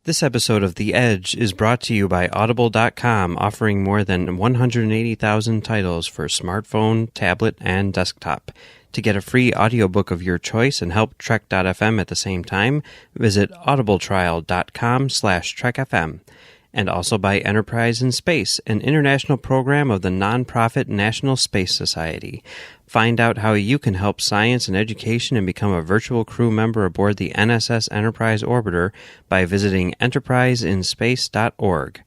This episode of The Edge is brought to you by Audible.com, offering more than 180,000 titles for smartphone, tablet, and desktop. To get a free audiobook of your choice and help Trek.fm at the same time, visit audibletrial.com/trekfm. And also by Enterprise in Space, an international program of the nonprofit National Space Society. Find out how you can help science and education and become a virtual crew member aboard the NSS Enterprise Orbiter by visiting enterpriseinspace.org.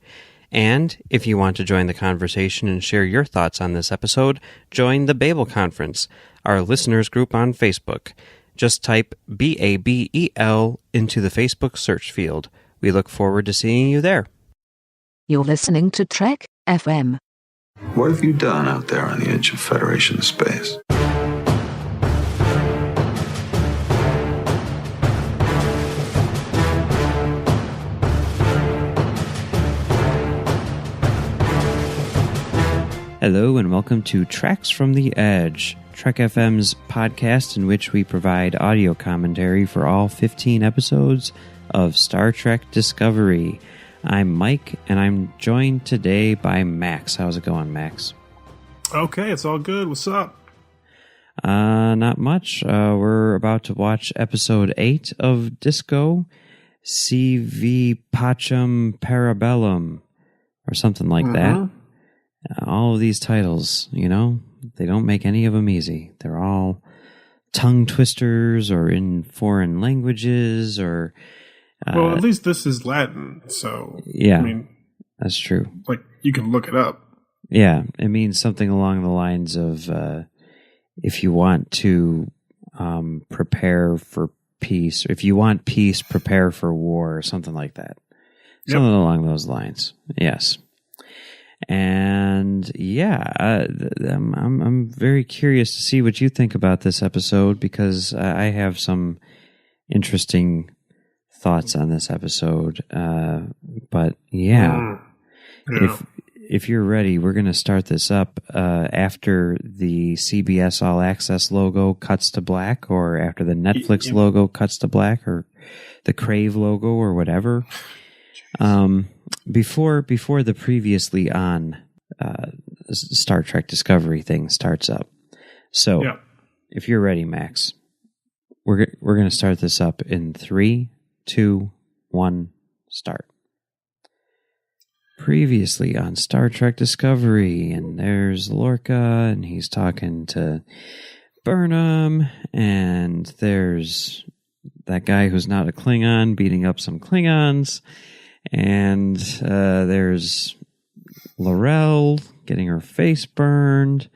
And if you want to join the conversation and share your thoughts on this episode, join the Babel Conference, our listeners group on Facebook. Just type BABEL into the Facebook search field. We look forward to seeing you there. You're listening to Trek FM. What have you done out there on the edge of Federation space? Hello and welcome to Tracks from the Edge, Trek FM's podcast in which we provide audio commentary for all 15 episodes of Star Trek Discovery. I'm Mike, and I'm joined today by Max. How's it going, Max? Okay, it's all good. What's up? Not much. We're about to watch episode 8 of Disco, Vis Pacem Parabellum, or something like that. All of these titles, you know, they don't make any of them easy. They're all tongue twisters or in foreign languages or... well, at least this is Latin, so... Yeah, I mean, that's true. Like, you can look it up. Yeah, it means something along the lines of if you want to prepare for peace, or if you want peace, prepare for war, or something like that. Yep. Something along those lines, yes. And yeah, I'm very curious to see what you think about this episode, because I have some interesting thoughts on this episode. But yeah, if you're ready, we're going to start this up after the CBS All Access logo cuts to black, or after the Netflix logo cuts to black, or the Crave logo, or whatever. Before the previously on Star Trek Discovery thing starts up. So, if you're ready, Max, we're going to start this up in 3, 2, 1, start. Previously on Star Trek Discovery, and there's Lorca, and he's talking to Burnham, and there's that guy who's not a Klingon beating up some Klingons, and there's L'Rell getting her face burned,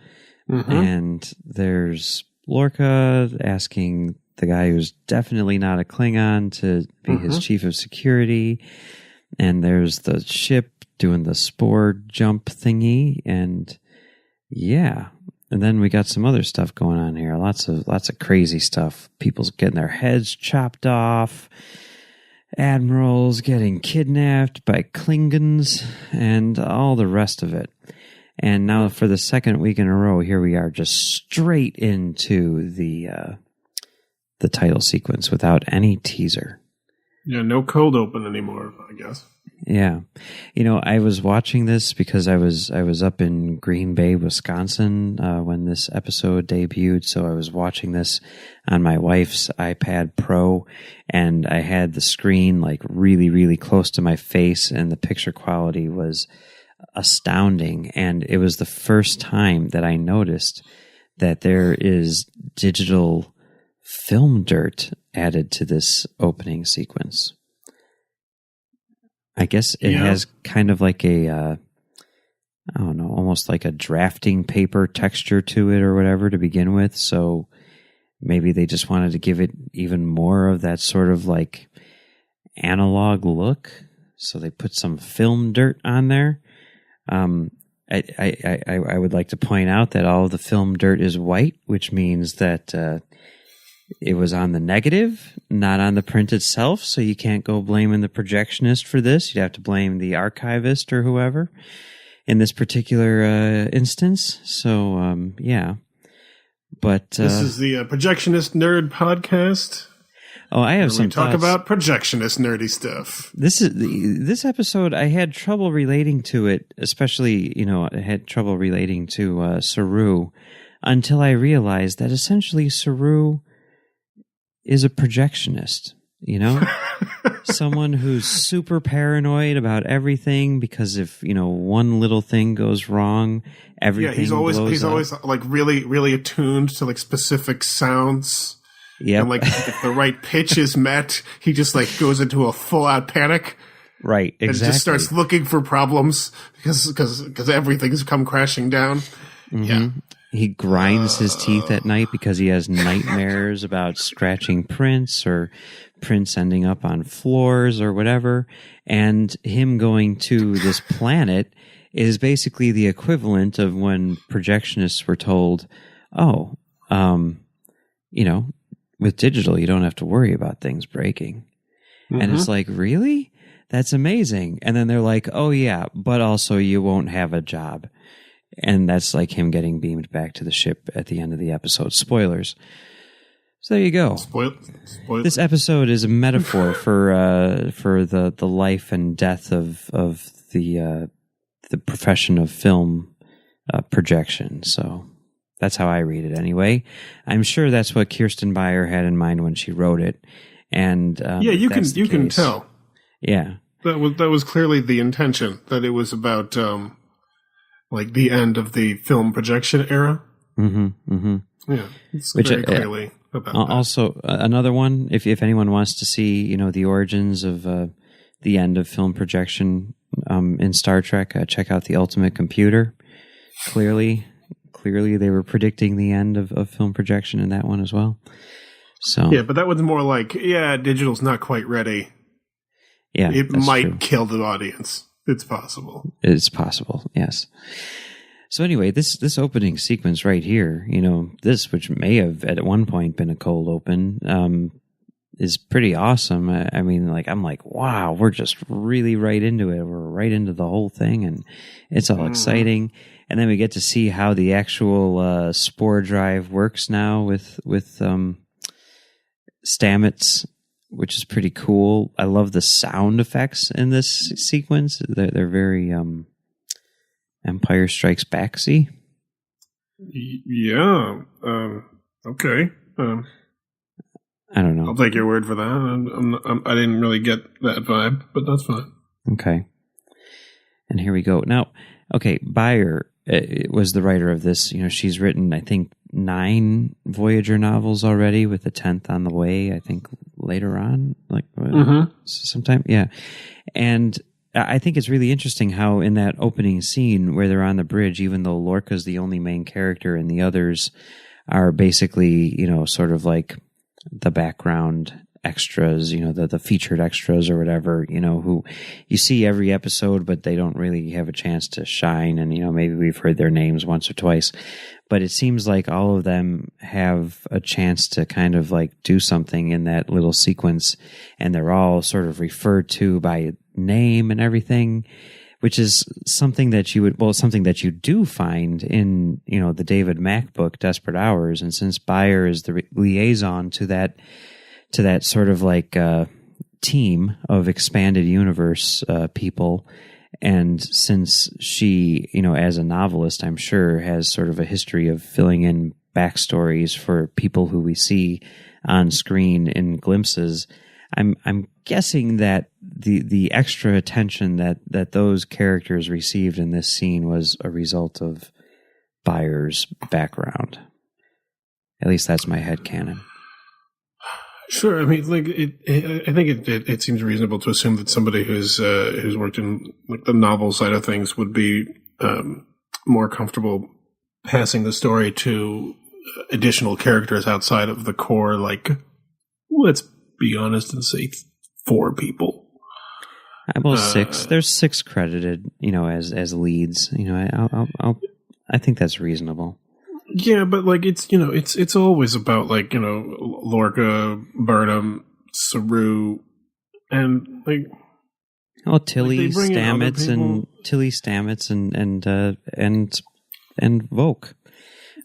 and there's Lorca asking the guy who's definitely not a Klingon to be his chief of security, and there's the ship doing the spore jump thingy, and yeah, and then we got some other stuff going on here. Lots of crazy stuff. People's getting their heads chopped off. Admirals getting kidnapped by Klingons, and all the rest of it. And now for the second week in a row, here we are just straight into the title sequence without any teaser. Yeah, no cold open anymore, I guess. Yeah. You know, I was watching this because I was up in Green Bay, Wisconsin, when this episode debuted. So I was watching this on my wife's iPad Pro, and I had the screen like really, really close to my face, and the picture quality was astounding. And it was the first time that I noticed that there is digital film dirt added to this opening sequence. I guess it has kind of like a, I don't know, almost like a drafting paper texture to it or whatever to begin with. So maybe they just wanted to give it even more of that sort of like analog look. So they put some film dirt on there. I would like to point out that all of the film dirt is white, which means that it was on the negative, not on the print itself, so you can't go blaming the projectionist for this. You'd have to blame the archivist or whoever in this particular instance. So, yeah. But this is the Projectionist Nerd Podcast. Oh, I have some we talk thoughts. about projectionist nerdy stuff. This episode. I had trouble relating to it, especially I had trouble relating to Saru until I realized that essentially Saru is a projectionist. Someone who's super paranoid about everything because if one little thing goes wrong, everything. Yeah, he's always like really really attuned to like specific sounds. Yeah, and like if the right pitch is met, he just like goes into a full out panic. Right, exactly. And just starts looking for problems because everything's come crashing down. Mm-hmm. Yeah. He grinds his teeth at night because he has nightmares about scratching prints or prints ending up on floors or whatever. And him going to this planet is basically the equivalent of when projectionists were told, with digital, you don't have to worry about things breaking. Mm-hmm. And it's like, really? That's amazing. And then they're like, oh, yeah, but also you won't have a job. And that's like him getting beamed back to the ship at the end of the episode. Spoilers. So there you go. Spoiler. This episode is a metaphor for the life and death of the profession of film projection. So that's how I read it anyway. I'm sure that's what Kirsten Beyer had in mind when she wrote it. And you can tell. Yeah, that was clearly the intention, that it was about like the end of the film projection era. Mm-hmm. Mm-hmm. Yeah, it's very clearly about that. Also, another one, if anyone wants to see, the origins of the end of film projection in Star Trek, check out The Ultimate Computer. Clearly, they were predicting the end of film projection in that one as well. So yeah, but that was more like, digital's not quite ready. Yeah, it might true. Kill the audience. It's possible. It's possible, yes. So anyway, this opening sequence right here, this, which may have at one point been a cold open, is pretty awesome. I mean, I'm like, wow, we're just really right into it. We're right into the whole thing, and it's all exciting. And then we get to see how the actual spore drive works now with Stamets, which is pretty cool. I love the sound effects in this sequence. They're very Empire Strikes Back-y. Yeah. Okay. I don't know. I'll take your word for that. I didn't really get that vibe, but that's fine. Okay. And here we go. Now, okay, Beyer was the writer of this. She's written, I think, 9 Voyager novels already, with the 10th on the way, I think, later on, sometime. Yeah. And I think it's really interesting how in that opening scene where they're on the bridge, even though Lorca's the only main character and the others are basically, sort of like the background extras, the featured extras or whatever, who you see every episode, but they don't really have a chance to shine. And, maybe we've heard their names once or twice, but it seems like all of them have a chance to kind of like do something in that little sequence. And they're all sort of referred to by name and everything, which is something that you do find in, the David Mack book, Desperate Hours. And since Beyer is the liaison to that sort of like team of expanded universe people, and since she, as a novelist, I'm sure has sort of a history of filling in backstories for people who we see on screen in glimpses, I'm guessing that the extra attention that those characters received in this scene was a result of Beyer's background. At least that's my headcanon. Sure, I mean, I think it seems reasonable to assume that somebody who's worked in like the novel side of things would be more comfortable passing the story to additional characters outside of the core. Like, let's be honest and say 4 people. Well, 6. There's 6 credited, as leads. I think that's reasonable. Yeah, but like it's always about like Lorca, Burnham, Saru, and like Tilly Stamets and Vogue.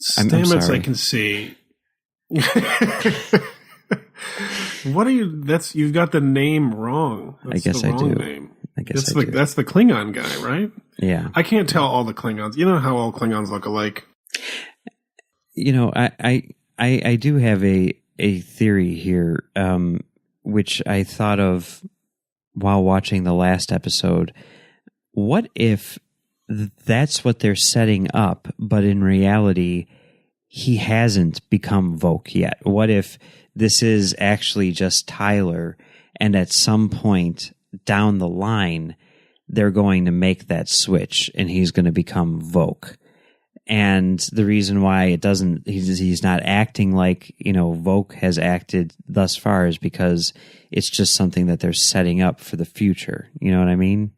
Stamets, I can see. What are you? You've got the name wrong. That's I guess the I wrong do. Name. I guess that's the Klingon guy, right? Yeah. I can't tell all the Klingons. You know how all Klingons look alike? You know, I do have a theory here, which I thought of while watching the last episode. What if that's what they're setting up, but in reality, he hasn't become Voke yet? What if this is actually just Tyler, and at some point down the line, they're going to make that switch, and he's going to become Voke? And the reason why it doesn't, he's not acting like, Voke has acted thus far is because it's just something that they're setting up for the future. You know what I mean?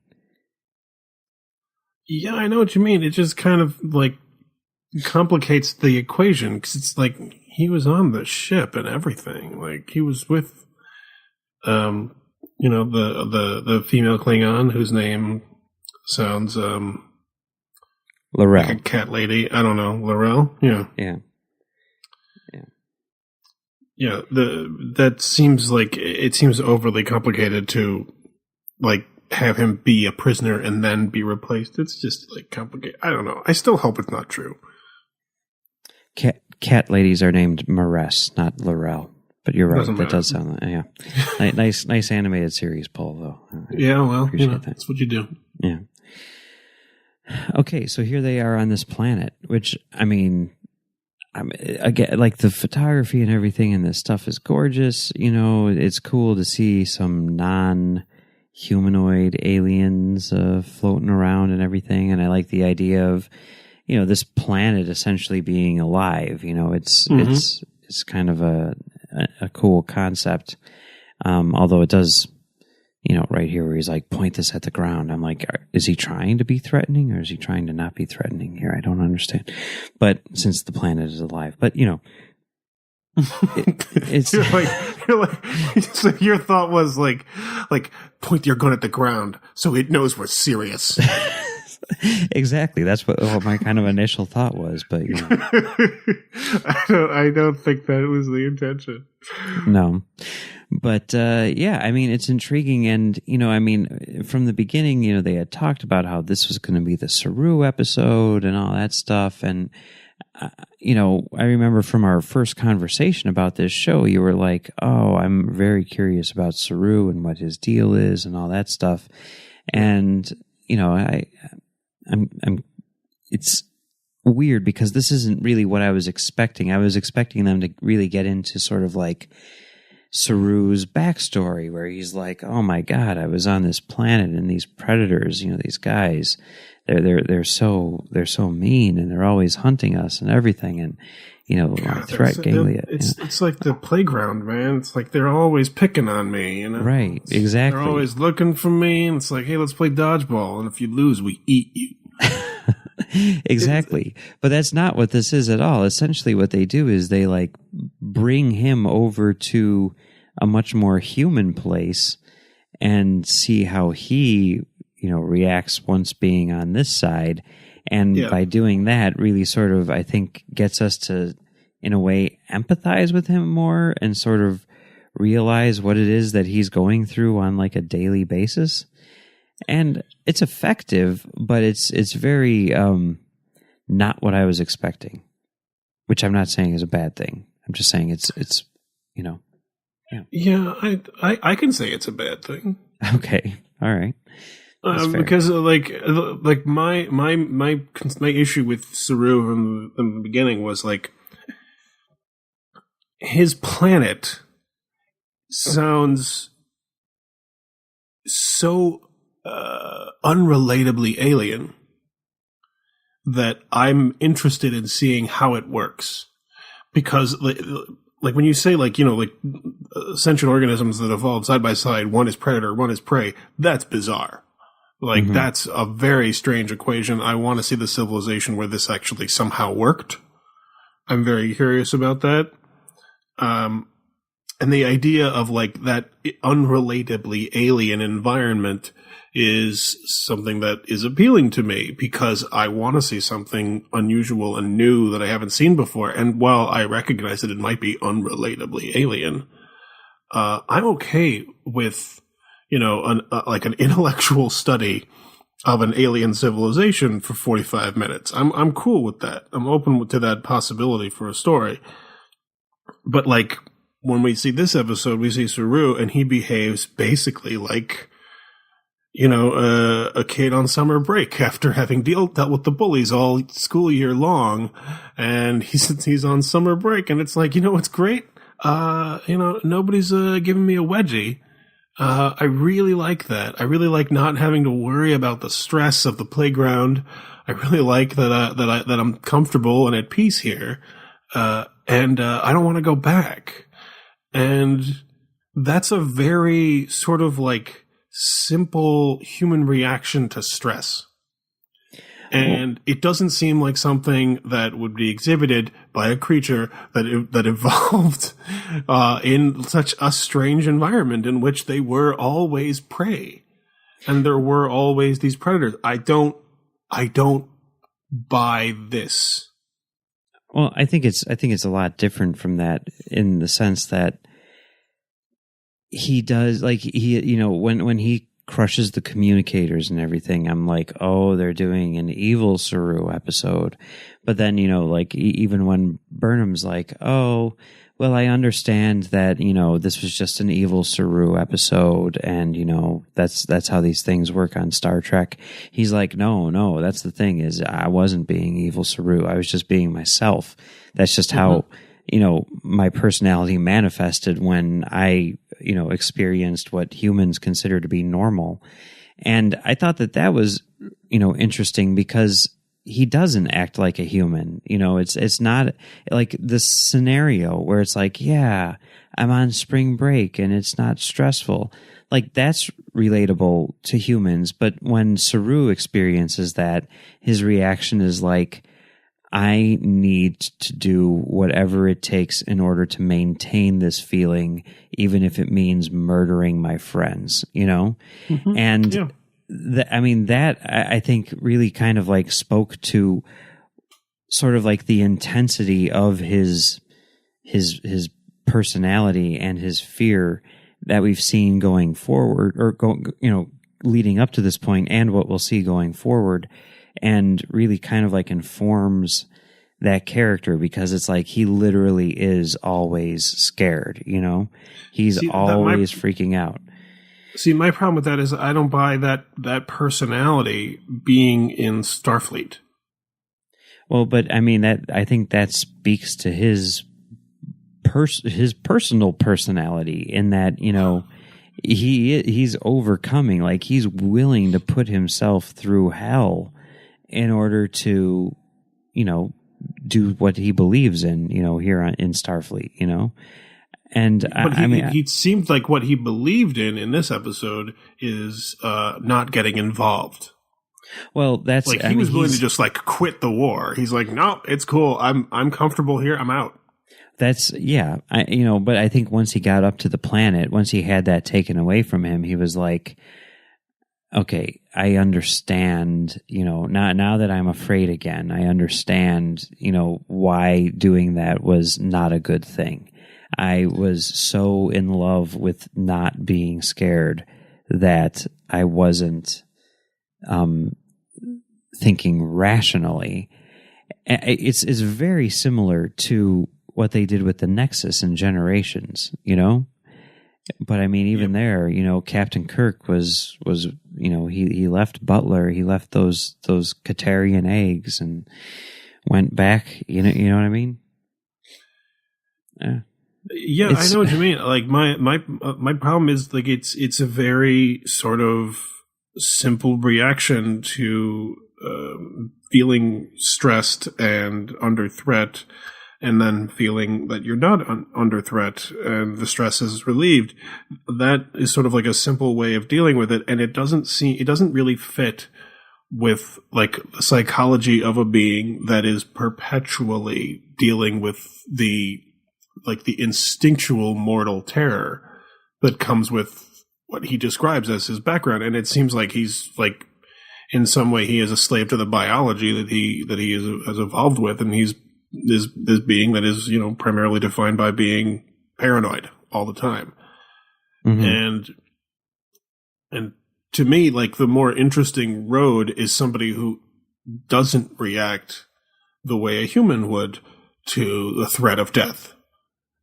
Yeah, I know what you mean. It just kind of like complicates the equation because it's like he was on the ship and everything. Like he was with, the female Klingon whose name sounds Laurel. like a cat lady. I don't know, Laurel. Yeah. That seems like it seems overly complicated to like have him be a prisoner and then be replaced. It's just like complicated. I don't know. I still hope it's not true. Cat ladies are named Maress, not Laurel. But you're right. That does sound like, yeah. nice animated series, Paul, though. That's what you do. Yeah. Okay, so here they are on this planet, which, again, like the photography and everything and this stuff is gorgeous. It's cool to see some non-humanoid aliens floating around and everything. And I like the idea of, this planet essentially being alive. It's kind of a cool concept. Although it does, right here where he's like, point this at the ground. I'm like, is he trying to be threatening or is he trying to not be threatening here? I don't understand. But since the planet is alive, but it's you're like, so your thought was like point your gun at the ground so it knows we're serious. Exactly. That's what my kind of initial thought was, but I don't think that was the intention. No. But it's intriguing, and from the beginning, they had talked about how this was going to be the Saru episode and all that stuff, and I remember from our first conversation about this show, you were like, "Oh, I'm very curious about Saru and what his deal is and all that stuff," and it's weird because this isn't really what I was expecting. I was expecting them to really get into sort of like Saru's backstory, where he's like, "Oh my God, I was on this planet and these predators, these guys, they're so mean and they're always hunting us and everything, and threat ganglia." It's like the playground, man. It's like they're always picking on me, Right, exactly. They're always looking for me, and it's like, hey, let's play dodgeball, and if you lose, we eat you. Exactly. But that's not what this is at all. Essentially what they do is they like bring him over to a much more human place and see how he, reacts once being on this side. And by doing that, really sort of, I think, gets us to, in a way, empathize with him more and sort of realize what it is that he's going through on like a daily basis. And it's effective, but it's very not what I was expecting, which I'm not saying is a bad thing. I'm just saying it's yeah. Yeah, I can say it's a bad thing. Okay, all right. Because like my issue with Saru from the beginning was like his planet sounds so unrelatably alien that I'm interested in seeing how it works. Because like when you say like sentient organisms that evolved side by side, one is predator, one is prey, that's bizarre. Like that's a very strange equation. I want to see the civilization where this actually somehow worked. I'm very curious about that. And the idea of like that unrelatably alien environment is something that is appealing to me because I want to see something unusual and new that I haven't seen before. And while I recognize that it might be unrelatably alien, I'm okay with, like an intellectual study of an alien civilization for 45 minutes. I'm cool with that. I'm open to that possibility for a story. But like when we see this episode, we see Saru and he behaves basically like, a kid on summer break after having dealt with the bullies all school year long. And he's on summer break and it's like, what's great? Nobody's giving me a wedgie. I really like that. I really like not having to worry about the stress of the playground. I really like that I'm comfortable and at peace here. And I don't want to go back. And that's a very sort of like simple human reaction to stress. And it doesn't seem like something that would be exhibited by a creature that evolved in such a strange environment in which they were always prey, and there were always these predators. I don't buy this. Well, I think it's a lot different from that in the sense that he does, like, when he crushes the communicators and everything, I'm like, oh, they're doing an evil Saru episode. But then, like, even when Burnham's like, oh, well, I understand that, this was just an evil Saru episode and, that's how these things work on Star Trek. He's like, no, that's the thing is I wasn't being evil Saru. I was just being myself. That's just how, my personality manifested when I, experienced what humans consider to be normal. And I thought that was, interesting because he doesn't act like a human. It's not like this scenario where it's like, yeah, I'm on spring break and it's not stressful. Like that's relatable to humans. But when Saru experiences that, his reaction is like, I need to do whatever it takes in order to maintain this feeling, even if it means murdering my friends, Mm-hmm. And yeah. That I think really kind of like spoke to sort of like the intensity of his personality and his fear that we've seen going forward or leading up to this point and what we'll see going forward. And really kind of like informs that character because it's like he literally is always scared, He's always freaking out. See, my problem with that is I don't buy that personality being in Starfleet. Well, but I think that speaks to his personal personality in that, he's overcoming, like he's willing to put himself through hell in order to, do what he believes in, here in Starfleet, And but he seemed like what he believed in this episode is not getting involved. Well, that's like he was willing to just like quit the war. He's like, no, it's cool. I'm comfortable here. I'm out. That's but I think once he got up to the planet, once he had that taken away from him, he was like, okay, I understand, now that I'm afraid again, I understand, why doing that was not a good thing. I was so in love with not being scared that I wasn't thinking rationally. It's very similar to what they did with the Nexus in Generations, But even there, Captain Kirk was he left Butler, he left those Katarian eggs and went back. You know what I mean? Yeah, I know what you mean. Like my problem is like it's a very sort of simple reaction to feeling stressed and under threat. And then feeling that you're not under threat and the stress is relieved. That is sort of like a simple way of dealing with it. And it doesn't really fit with like the psychology of a being that is perpetually dealing with the instinctual mortal terror that comes with what he describes as his background. And it seems like he's like, in some way he is a slave to the biology that he has evolved with. And he's this being that is, primarily defined by being paranoid all the time. And to me, like, the more interesting road is somebody who doesn't react the way a human would to the threat of death.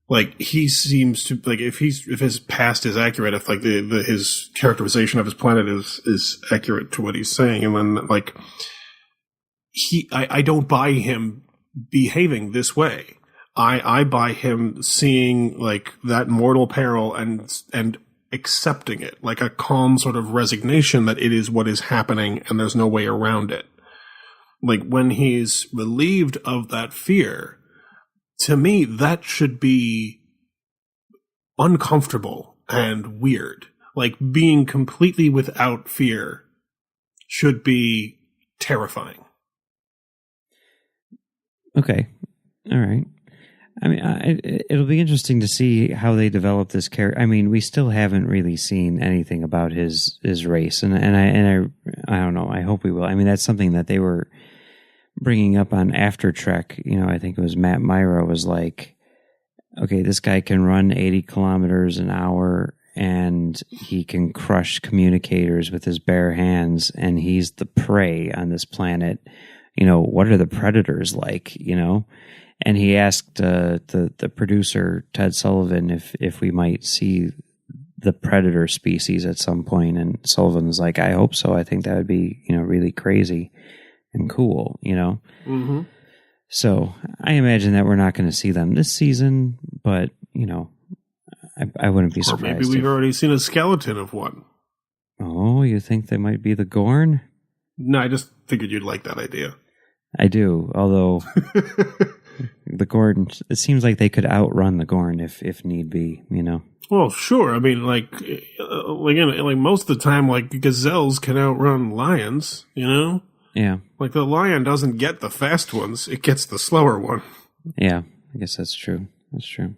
Like, he seems to, like, if his past is accurate, if like his characterization of his planet is accurate to what he's saying, and then like I don't buy him behaving this way. I buy him seeing like that mortal peril and accepting it, like a calm sort of resignation that it is what is happening and there's no way around it. Like, when he's relieved of that fear, to me, that should be uncomfortable and weird. Like, being completely without fear should be terrifying. Okay. All right. I mean, it'll be interesting to see how they develop this character. I mean, we still haven't really seen anything about his race, and I don't know. I hope we will. I mean, that's something that they were bringing up on After Trek. You know, I think it was Matt Myra was like, okay, this guy can run 80 kilometers an hour and he can crush communicators with his bare hands, and he's the prey on this planet. You know, what are the predators like, you know? And he asked the producer, Ted Sullivan, if we might see the predator species at some point. And Sullivan was like, I hope so. I think that would be, you know, really crazy and cool, you know? Mm-hmm. So I imagine that we're not going to see them this season, but, you know, I wouldn't be surprised. Or maybe we've already seen a skeleton of one. Oh, you think they might be the Gorn? No, I just figured you'd like that idea. I do, although the Gorn, it seems like they could outrun the Gorn if need be, you know? Well, sure. I mean, like most of the time, like, gazelles can outrun lions, you know? Yeah. Like, the lion doesn't get the fast ones, it gets the slower one. Yeah, I guess that's true. That's true.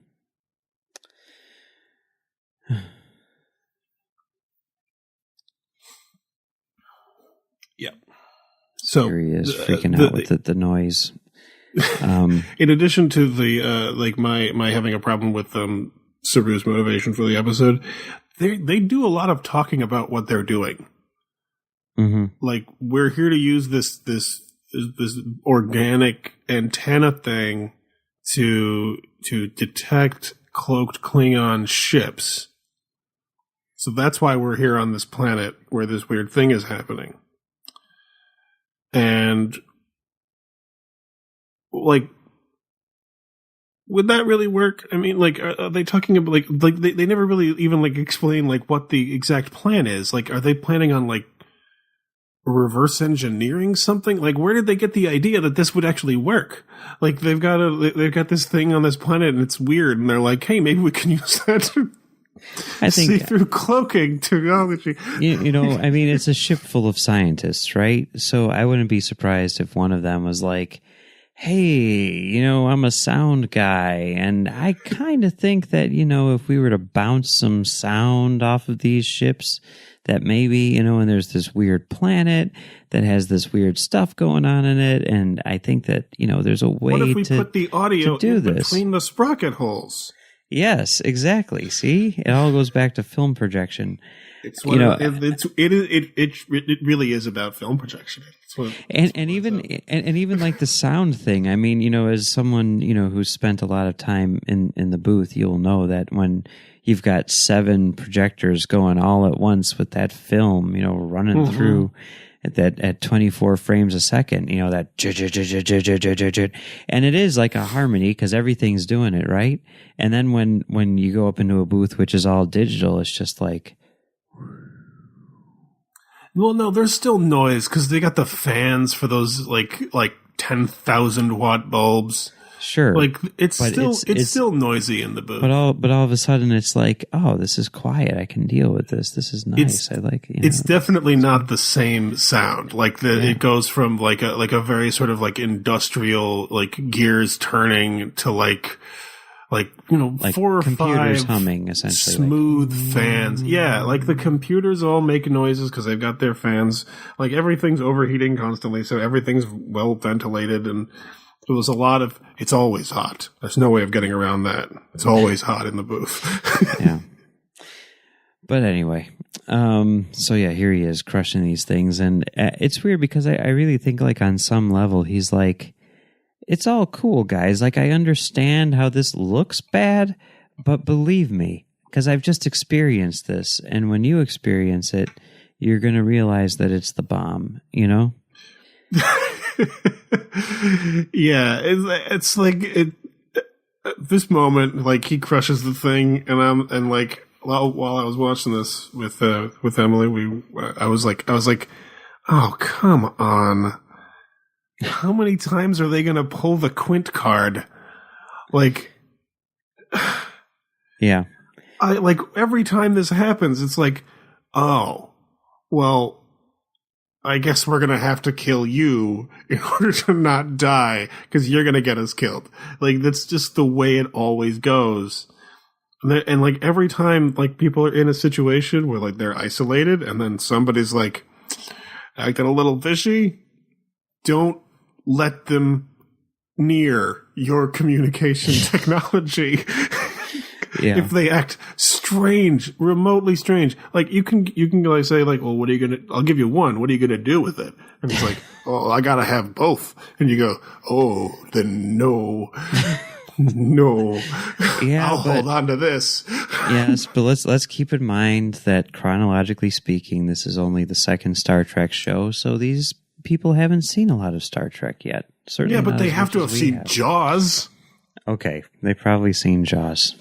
Yeah. So here he is freaking out with the noise. In addition to the like my having a problem with Saru's motivation for the episode, they do a lot of talking about what they're doing. Mm-hmm. Like, we're here to use this organic antenna thing to detect cloaked Klingon ships. So that's why we're here on this planet where this weird thing is happening. And, like, would that really work? I mean, like, are they talking about, like they never really even, like, explain, like, what the exact plan is. Like, are they planning on, like, reverse engineering something? Like, where did they get the idea that this would actually work? Like, they've got this thing on this planet and it's weird, and they're like, hey, maybe we can use that to see through cloaking technology. You know, I mean, it's a ship full of scientists, right? So I wouldn't be surprised if one of them was like, hey, you know, I'm a sound guy, and I kind of think that, you know, if we were to bounce some sound off of these ships, that maybe, you know, and there's this weird planet that has this weird stuff going on in it, and I think that, you know, there's a way to do this. What if we put the audio in between the sprocket holes? Yes, exactly. See, it all goes back to film projection. It's what, you know, it really is about film projection. And even like the sound thing. I mean, you know, as someone, you know, who's spent a lot of time in the booth, you'll know that when you've got 7 projectors going all at once with that film, you know, running through at 24 frames a second, you know, that and it is like a harmony because everything's doing it, right? And then when you go up into a booth which is all digital, it's just like, well, no, there's still noise because they got the fans for those like 10,000 watt bulbs. Sure, like it's still noisy in the booth. But all of a sudden, it's like, oh, this is quiet. I can deal with this. This is nice. I like. It's definitely not the same sound. Like it goes from like a very sort of like industrial, like gears turning to like you know, like 4 or 5 humming, essentially, smooth fans. Yeah, like the computers all make noises because they've got their fans. Like everything's overheating constantly, so everything's well ventilated, and it was a lot of. It's always hot. There's no way of getting around that. It's always hot in the booth. Yeah. But anyway, so yeah, here he is crushing these things. And it's weird because I really think like on some level, he's like, it's all cool, guys. Like, I understand how this looks bad, but believe me, because I've just experienced this. And when you experience it, you're going to realize that it's the bomb, you know? Yeah, it's like this moment, like he crushes the thing, and like while I was watching this with Emily, I was like, oh, come on. How many times are they going to pull the Quint card? Like, yeah. I like every time this happens, it's like, oh, well, I guess we're going to have to kill you in order to not die because you're going to get us killed. Like, that's just the way it always goes. And like every time, like people are in a situation where like they're isolated and then somebody's like acting a little fishy, don't let them near your communication technology. Yeah. If they act strange, remotely strange, like you can like say like, well, what are you gonna? I'll give you one. What are you gonna do with it? And it's like, oh, I gotta have both. And you go, oh, then no, no. Yeah, I'll hold on to this. Yes, but let's keep in mind that chronologically speaking, this is only the second Star Trek show, so these people haven't seen a lot of Star Trek yet. Certainly, yeah, but they have to have seen Jaws. Okay, they've probably seen Jaws.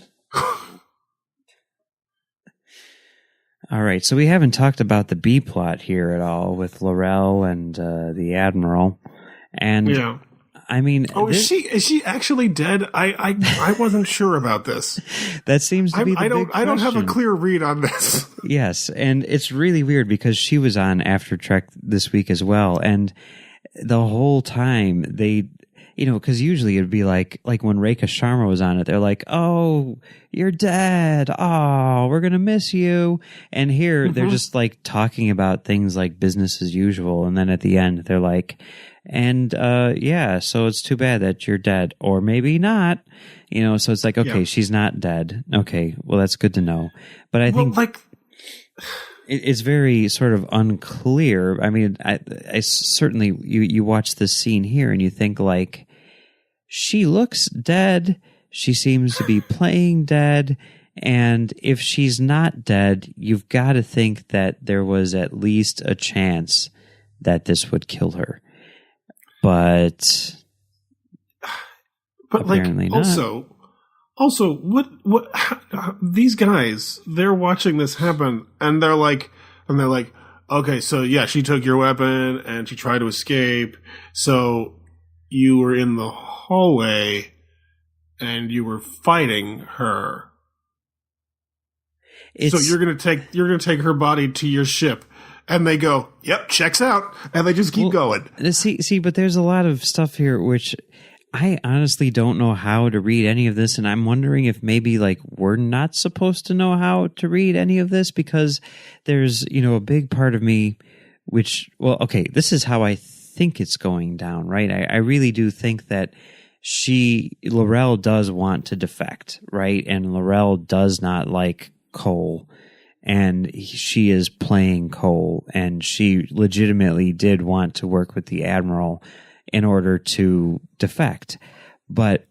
All right, so we haven't talked about the B plot here at all with L'Rell and the Admiral, and yeah. I mean, is she actually dead? I wasn't sure about this. That seems to be the big question. I don't have a clear read on this. Yes, and it's really weird because she was on After Trek this week as well, and the whole time they, you know, because usually it'd be like when Rekha Sharma was on it, they're like, "Oh, you're dead. Oh, we're gonna miss you." And here they're just like talking about things like business as usual, and then at the end they're like, "And yeah, so it's too bad that you're dead, or maybe not." You know, so it's like, okay, she's not dead. Okay, well that's good to know. But I think like it's very sort of unclear. I mean, I certainly you watch this scene here and you think like, she looks dead. She seems to be playing dead. And if she's not dead, you've got to think that there was at least a chance that this would kill her. But apparently like, not. Also, what these guys, they're watching this happen and they're like, okay, so yeah, she took your weapon and she tried to escape. So you were in the hallway and you were fighting her. So you're gonna take her body to your ship. And they go, yep, checks out. And they just keep going. See, but there's a lot of stuff here which I honestly don't know how to read any of this. And I'm wondering if maybe like we're not supposed to know how to read any of this because there's, you know, a big part of me which, well, okay, this is how I think it's going down, right? I really do think that L'Rell does want to defect, right? And L'Rell does not like Cole. And she is playing Cole, and she legitimately did want to work with the Admiral in order to defect. But,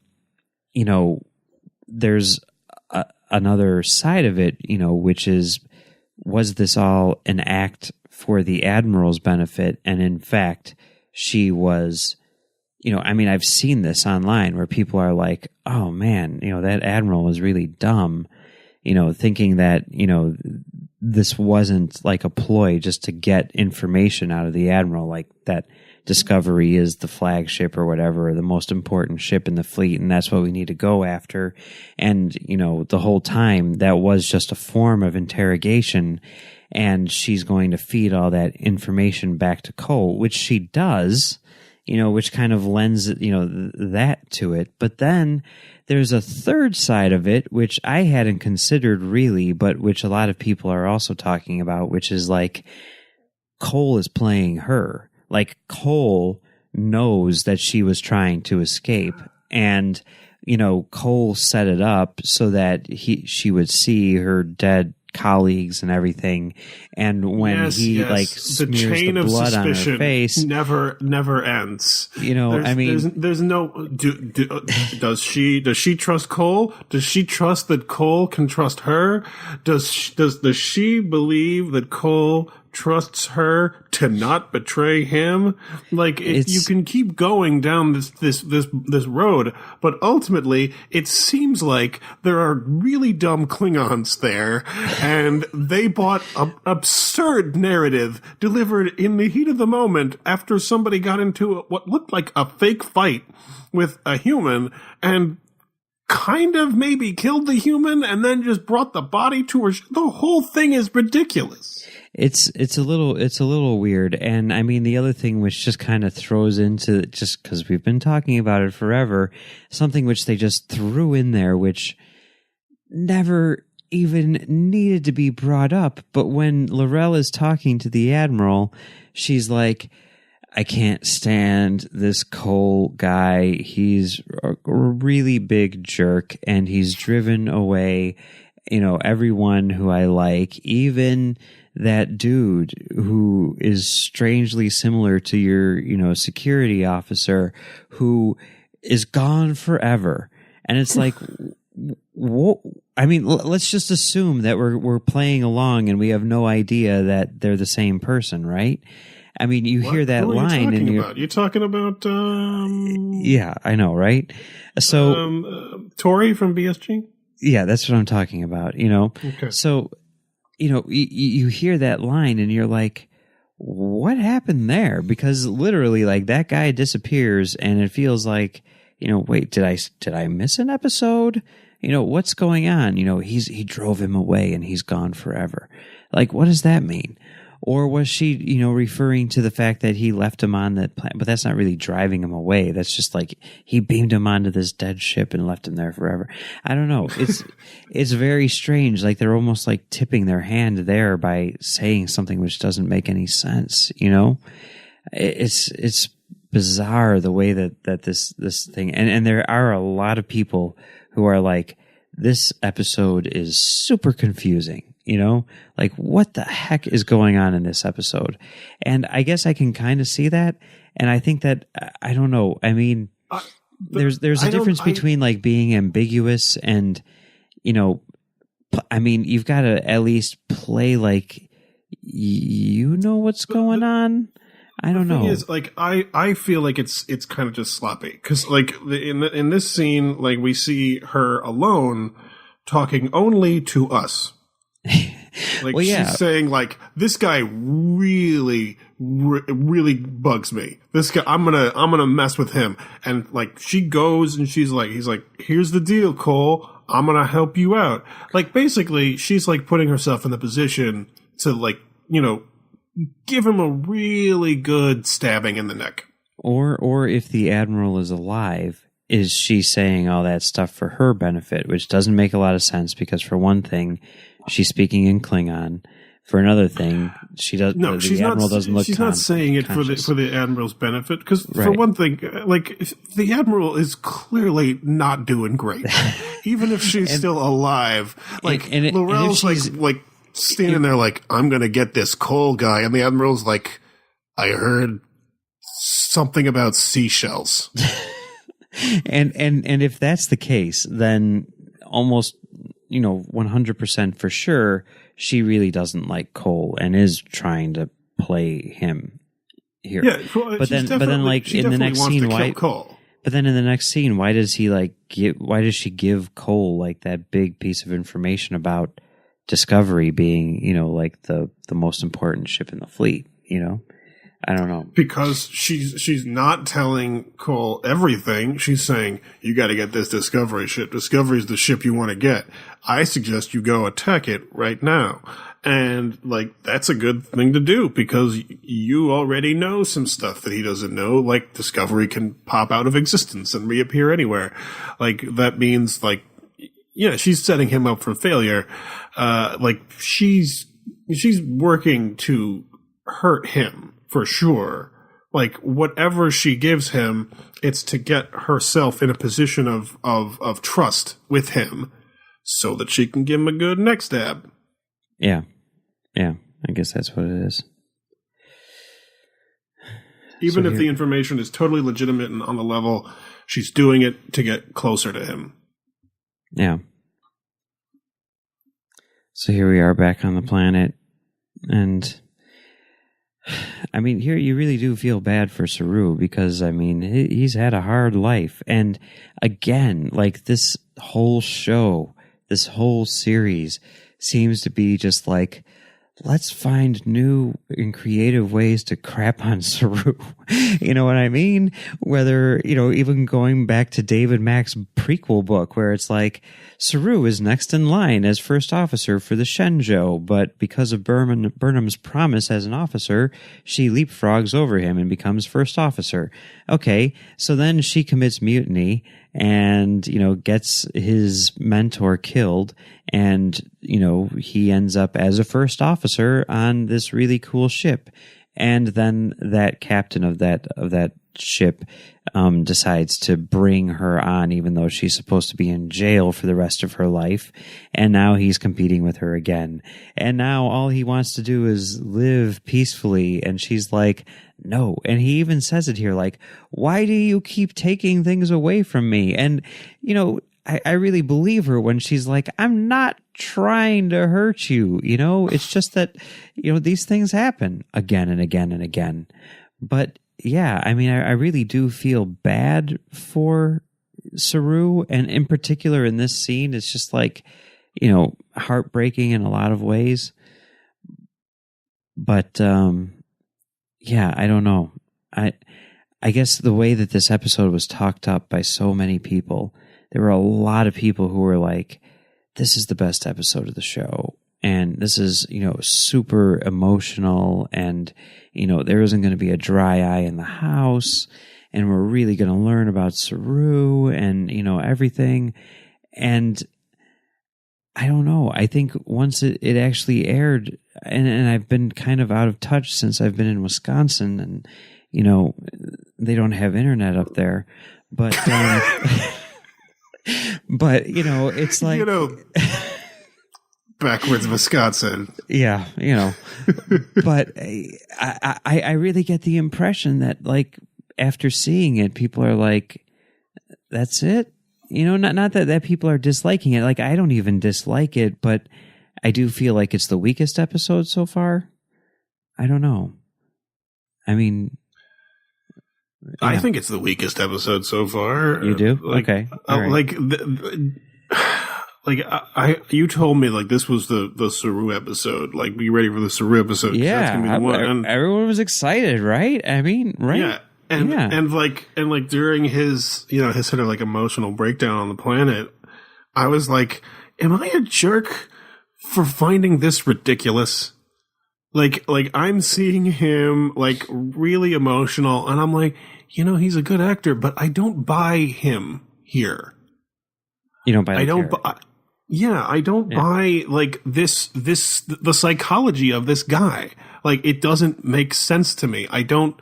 you know, there's another side of it, you know, which is, was this all an act for the Admiral's benefit? And in fact, she was, you know, I mean, I've seen this online where people are like, oh man, you know, that Admiral was really dumb. You know, thinking that, you know, this wasn't like a ploy just to get information out of the Admiral, like that Discovery is the flagship or whatever, the most important ship in the fleet, and that's what we need to go after. And, you know, the whole time that was just a form of interrogation, and she's going to feed all that information back to Cole, which she does, you know, which kind of lends, you know, that to it. But then there's a third side of it, which I hadn't considered really, but which a lot of people are also talking about, which is like Cole is playing her. Like Cole knows that she was trying to escape, and, you know, Cole set it up so that she would see her dead colleagues and everything, and when he like smears the chain of blood on her face, never ends. You know, there's no. Does she trust Cole? Does she trust that Cole can trust her? Does she believe that Cole trusts her to not betray him? Like, you can keep going down this road, but ultimately it seems like there are really dumb Klingons there, and they bought an absurd narrative delivered in the heat of the moment after somebody got into what looked like a fake fight with a human and kind of maybe killed the human and then just brought the body to her. The whole thing is ridiculous. It's a little weird. And I mean, the other thing which just kind of throws into, just because we've been talking about it forever, something which they just threw in there, which never even needed to be brought up. But when L'Rell is talking to the Admiral, she's like, I can't stand this Cole guy. He's a really big jerk, and he's driven away, everyone who I like, even that dude who is strangely similar to your, security officer, who is gone forever. And it's like, I mean, let's just assume that we're playing along and we have no idea that they're the same person, right? I mean, you hear that line and you're talking about. Yeah, I know, right? So, Tori from BSG. Yeah, that's what I'm talking about. Okay. So, you hear that line and you're like, what happened there? Because literally, like, that guy disappears, and it feels like, wait, did I miss an episode? What's going on? He drove him away and he's gone forever. Like, what does that mean? Or was she, referring to the fact that he left him on that planet? But that's not really driving him away. That's just like he beamed him onto this dead ship and left him there forever. I don't know. It's very strange. Like, they're almost like tipping their hand there by saying something which doesn't make any sense. It's bizarre the way that this thing, and there are a lot of people who are like, this episode is super confusing. Like, what the heck is going on in this episode? And I guess I can kind of see that. And I think that, I don't know. I mean, there's a difference between like being ambiguous and, I mean, you've got to at least play like, what's going on. I don't know. Is, like, I feel like it's kind of just sloppy, because like in this scene, like, we see her alone talking only to us. Like, well, yeah. She's saying, like, this guy really bugs me. This guy, I'm gonna mess with him. And like, she goes and he's like, here's the deal, Cole. I'm gonna help you out. Like, basically, she's like putting herself in the position to, like, give him a really good stabbing in the neck. Or if the Admiral is alive, is she saying all that stuff for her benefit, which doesn't make a lot of sense, because for one thing, she's speaking in Klingon. For another thing, she does. No, the Admiral doesn't look. She's not saying it for the Admiral's benefit, because for one thing, like, the Admiral is clearly not doing great, even if she's still alive. Like, L'Rell's like standing there, like, I'm gonna get this Cole guy, and the Admiral's like, I heard something about seashells. and if that's the case, then almost 100% for sure, she really doesn't like Cole and is trying to play him here. Yeah, well, but then like in the next scene, why? But then in the next scene, why does he why does she give Cole like that big piece of information about Discovery being, like the most important ship in the fleet? I don't know. Because she's not telling Cole everything. She's saying, you got to get this Discovery ship. Discovery's the ship you want to get. I suggest you go attack it right now. And, like, that's a good thing to do, because you already know some stuff that he doesn't know. Like, Discovery can pop out of existence and reappear anywhere. Like, that means, like, yeah, she's setting him up for failure. Like, she's working to hurt him. For sure. Like, whatever she gives him, it's to get herself in a position of trust with him so that she can give him a good neck stab. Yeah. Yeah. I guess that's what it is. Even if the information is totally legitimate and on the level, she's doing it to get closer to him. Yeah. So here we are back on the planet. And I mean, here you really do feel bad for Saru because, I mean, he's had a hard life. And again, like this whole show, this whole series seems to be just like, let's find new and creative ways to crap on Saru. You know what I mean? Whether, even going back to David Mack's prequel book where it's like, Saru is next in line as first officer for the Shenzhou, but because of Burnham's promise as an officer, she leapfrogs over him and becomes first officer. Okay, so then she commits mutiny and, gets his mentor killed, and, he ends up as a first officer on this really cool ship. And then that captain of that ship decides to bring her on, even though she's supposed to be in jail for the rest of her life. And now he's competing with her again. And now all he wants to do is live peacefully. And she's like, no. And he even says it here, like, why do you keep taking things away from me? And, I really believe her when she's like, I'm not trying to hurt you. It's just that, these things happen again and again and again. But yeah, I mean, I really do feel bad for Saru. And in particular in this scene, it's just like, heartbreaking in a lot of ways. But, yeah, I don't know. I guess the way that this episode was talked up by so many people, there were a lot of people who were like, this is the best episode of the show. And this is, super emotional. And, there isn't going to be a dry eye in the house. And we're really going to learn about Saru and, everything. And I don't know. I think once it actually aired, and I've been kind of out of touch since I've been in Wisconsin, and, they don't have internet up there. But... But, it's like... backwards Wisconsin. Yeah, But I really get the impression that, like, after seeing it, people are like, that's it? Not that people are disliking it. Like, I don't even dislike it, but I do feel like it's the weakest episode so far. I don't know. I mean... I think it's the weakest episode so far. You do? Okay. Right. You told me like this was the Saru episode. Like, be ready for the Saru episode. Yeah, that's gonna be the one. And everyone was excited, right? I mean, right? Yeah, and during his his sort of like emotional breakdown on the planet, I was like, am I a jerk for finding this ridiculous? Like I'm seeing him like really emotional, and I'm like, he's a good actor, but I don't buy him here. You don't buy. I don't buy like the psychology of this guy. Like, it doesn't make sense to me. I don't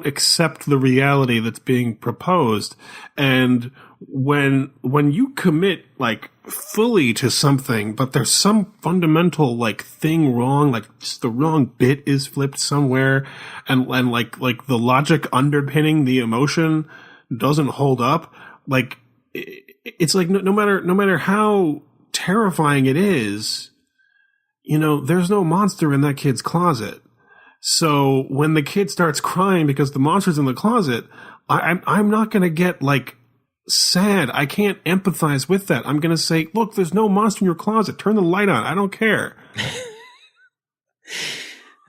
accept the reality that's being proposed. And when you commit like fully to something, but there's some fundamental like thing wrong, like just the wrong bit is flipped somewhere, and like the logic underpinning the emotion doesn't hold up, like it's like no matter how terrifying it is, there's no monster in that kid's closet. So when the kid starts crying because the monster's in the closet, I'm not going to get like sad. I can't empathize with that. I'm going to say, look, there's no monster in your closet. Turn the light on. I don't care.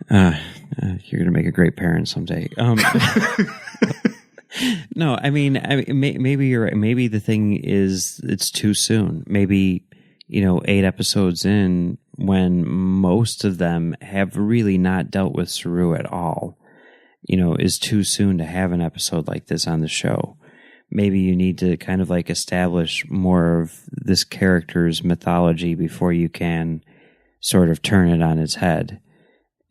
You're going to make a great parent someday. No, I mean, maybe you're right. Maybe the thing is it's too soon. Maybe, 8 episodes in, when most of them have really not dealt with Saru at all, is too soon to have an episode like this on the show. Maybe you need to kind of like establish more of this character's mythology before you can sort of turn it on its head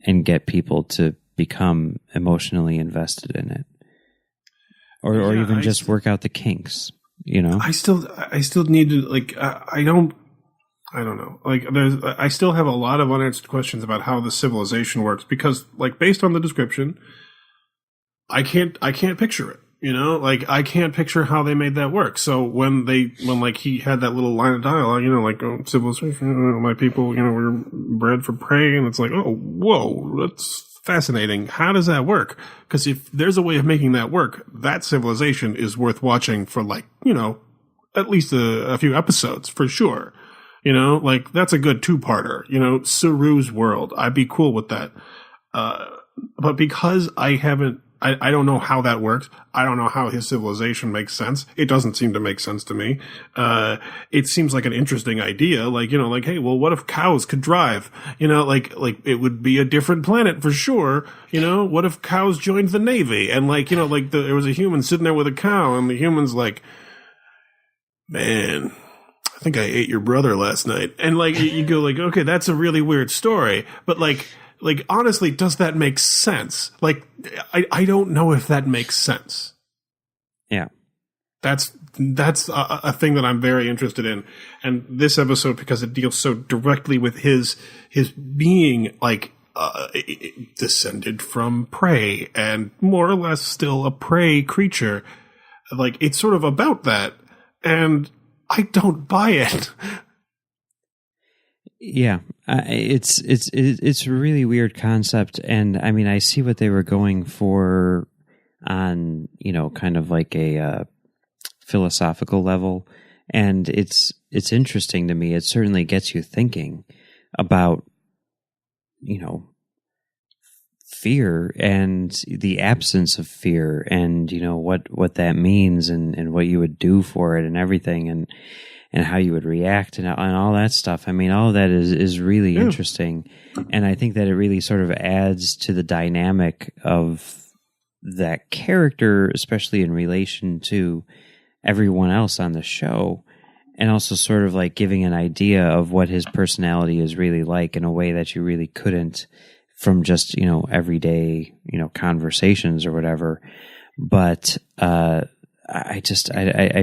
and get people to become emotionally invested in it. Or even just work out the kinks, I still need to, like, I don't I don't know. Like, I still have a lot of unanswered questions about how the civilization works because, like, based on the description, I can't picture it. You know, like I can't picture how they made that work. So when like he had that little line of dialogue, you know, like civilization, my people, you know, we're bred for prey, and it's like, oh, whoa, that's fascinating. How does that work? Because if there's a way of making that work, that civilization is worth watching for, like, you know, at least a few episodes for sure. You know, like that's a good 2-parter. You know, Saru's world, I'd be cool with that. But because I don't know how that works. I don't know how his civilization makes sense. It doesn't seem to make sense to me. It seems like an interesting idea. Like, you know, like, hey, well, what if cows could drive? You know, like it would be a different planet for sure. You know, what if cows joined the Navy? And like, you know, like there was a human sitting there with a cow, and the human's like, man, I think I ate your brother last night. And like, you go like, okay, that's a really weird story. But like, honestly, does that make sense? Like, I don't know if that makes sense. Yeah. That's a thing that I'm very interested in. And this episode, because it deals so directly with his being, like, descended from prey and more or less still a prey creature. Like, it's sort of about that. And I don't buy it. Yeah, it's a really weird concept, and I mean, I see what they were going for on, you know, kind of like a philosophical level, and it's interesting to me. It certainly gets you thinking about, you know, fear and the absence of fear, and you know what that means, and what you would do for it, and everything, and how you would react and all that stuff. I mean, all of that is really interesting. And I think that it really sort of adds to the dynamic of that character, especially in relation to everyone else on the show, and also sort of like giving an idea of what his personality is really like in a way that you really couldn't from just, you know, everyday, you know, conversations or whatever. But, I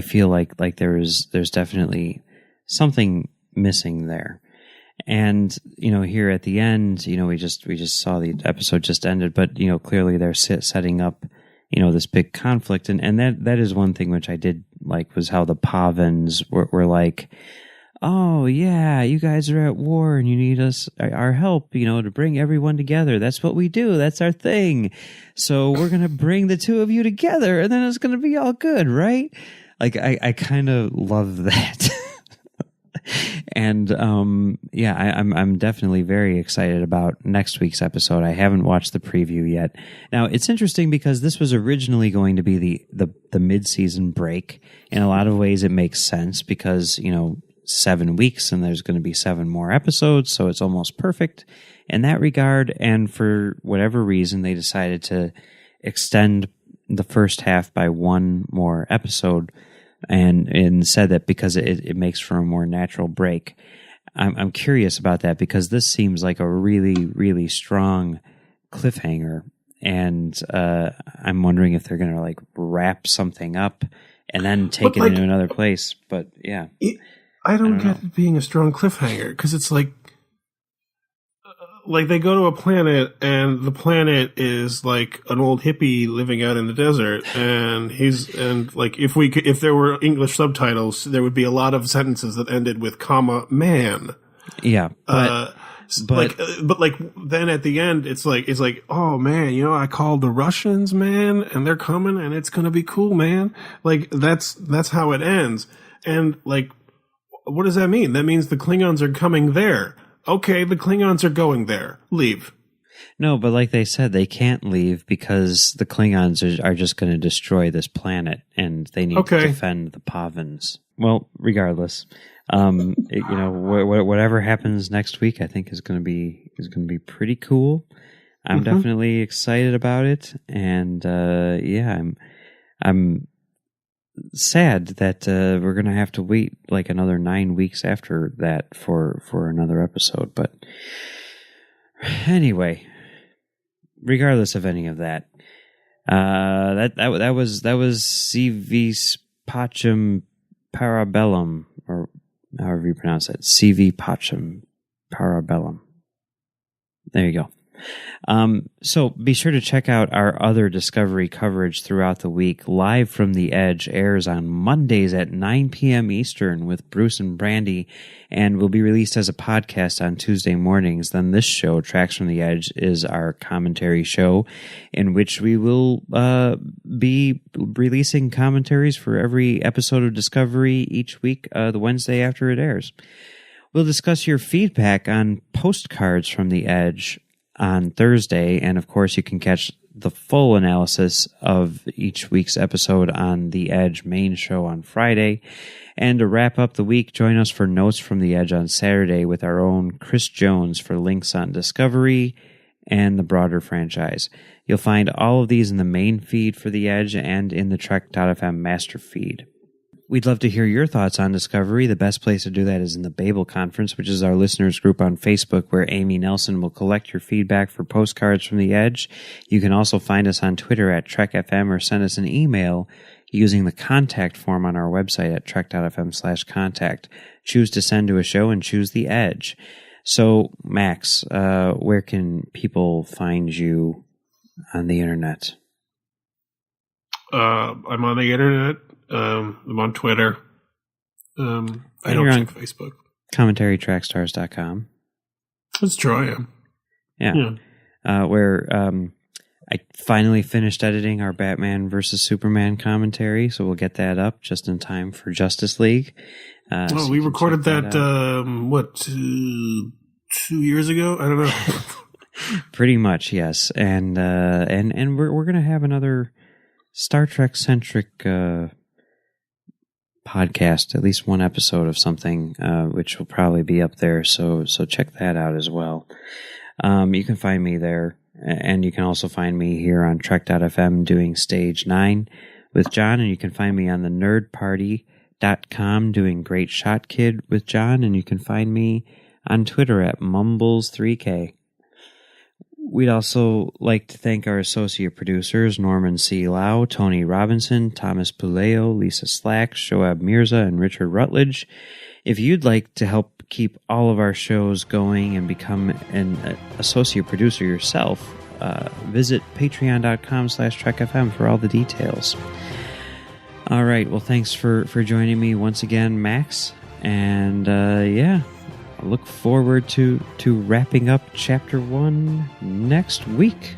feel like there's definitely something missing there. And, you know, here at the end, you know, we just saw the episode just ended, but, you know, clearly they're setting up, you know, this big conflict. And that is one thing which I did like, was how the Pavans were like, oh yeah, you guys are at war and you need our help, you know, to bring everyone together. That's what we do. That's our thing. So we're going to bring the two of you together and then it's going to be all good, right? Like, I kind of love that. And, yeah, I'm definitely very excited about next week's episode. I haven't watched the preview yet. Now, it's interesting because this was originally going to be the mid-season break. In a lot of ways, it makes sense because, you know, 7 weeks and there's going to be 7 more episodes, so it's almost perfect in that regard. And for whatever reason, they decided to extend the first half by 1 more episode, and said that because it makes for a more natural break. I'm curious about that because this seems like a really, really strong cliffhanger, and I'm wondering if they're going to like wrap something up and then take it into another place. But yeah. I don't get it being a strong cliffhanger because it's like they go to a planet and the planet is like an old hippie living out in the desert, and if there were English subtitles, there would be a lot of sentences that ended with comma man. Yeah, but then at the end it's like oh man, you know, I called the Russians, man, and they're coming and it's gonna be cool, man. Like that's how it ends, and like. What does that mean? That means the Klingons are coming there. Okay, the Klingons are going there. Leave. No, but like they said, they can't leave because the Klingons are just going to destroy this planet, and they need to defend the Pavans. Well, regardless, you know, whatever happens next week, I think is going to be pretty cool. I'm definitely excited about it, and yeah, I'm sad that we're going to have to wait like another 9 weeks after that for another episode. But anyway, regardless of any of that, that was Vis Pacem Parabellum, or however you pronounce it. Vis Pacem, Bellum. There you go. So be sure to check out our other Discovery coverage throughout the week. Live from the Edge airs on Mondays at 9 p.m. Eastern with Bruce and Brandy, and will be released as a podcast on Tuesday mornings. Then this show, Tracks from the Edge, is our commentary show in which we will be releasing commentaries for every episode of Discovery each week, the Wednesday after it airs. We'll discuss your feedback on postcards from the Edge on Thursday, and of course you can catch the full analysis of each week's episode on the Edge main show on Friday. And to wrap up the week, join us for Notes from the Edge on Saturday with our own Chris Jones for links on Discovery and the broader franchise. You'll find all of these in the main feed for the Edge and in the Trek.fm master feed. We'd love to hear your thoughts on Discovery. The best place to do that is in the Babel Conference, which is our listeners group on Facebook, where Amy Nelson will collect your feedback for postcards from the Edge. You can also find us on Twitter at TrekFM or send us an email using the contact form on our website at trek.fm/contact. Choose to send to a show and choose the Edge. So, Max, where can people find you on the internet? I'm on the internet. I'm on Twitter. I don't check Facebook. CommentaryTrackstars.com. That's true, I am. Yeah. Where I finally finished editing our Batman versus Superman commentary, so we'll get that up just in time for Justice League. So we recorded that 2 years ago? I don't know. Pretty much, yes. And we're going to have another Star Trek centric podcast, at least one episode of something, which will probably be up there. So check that out as well. You can find me there, and you can also find me here on Trek.fm doing Stage 9 with John, and you can find me on the nerdparty.com doing Great Shot Kid with John, and you can find me on Twitter at Mumbles3K. We'd also like to thank our associate producers, Norman C. Lau, Tony Robinson, Thomas Puleo, Lisa Slack, Shoab Mirza, and Richard Rutledge. If you'd like to help keep all of our shows going and become an associate producer yourself, visit patreon.com/trekfm for all the details. All right, well, thanks for joining me once again, Max. And I look forward to wrapping up Chapter 1 next week.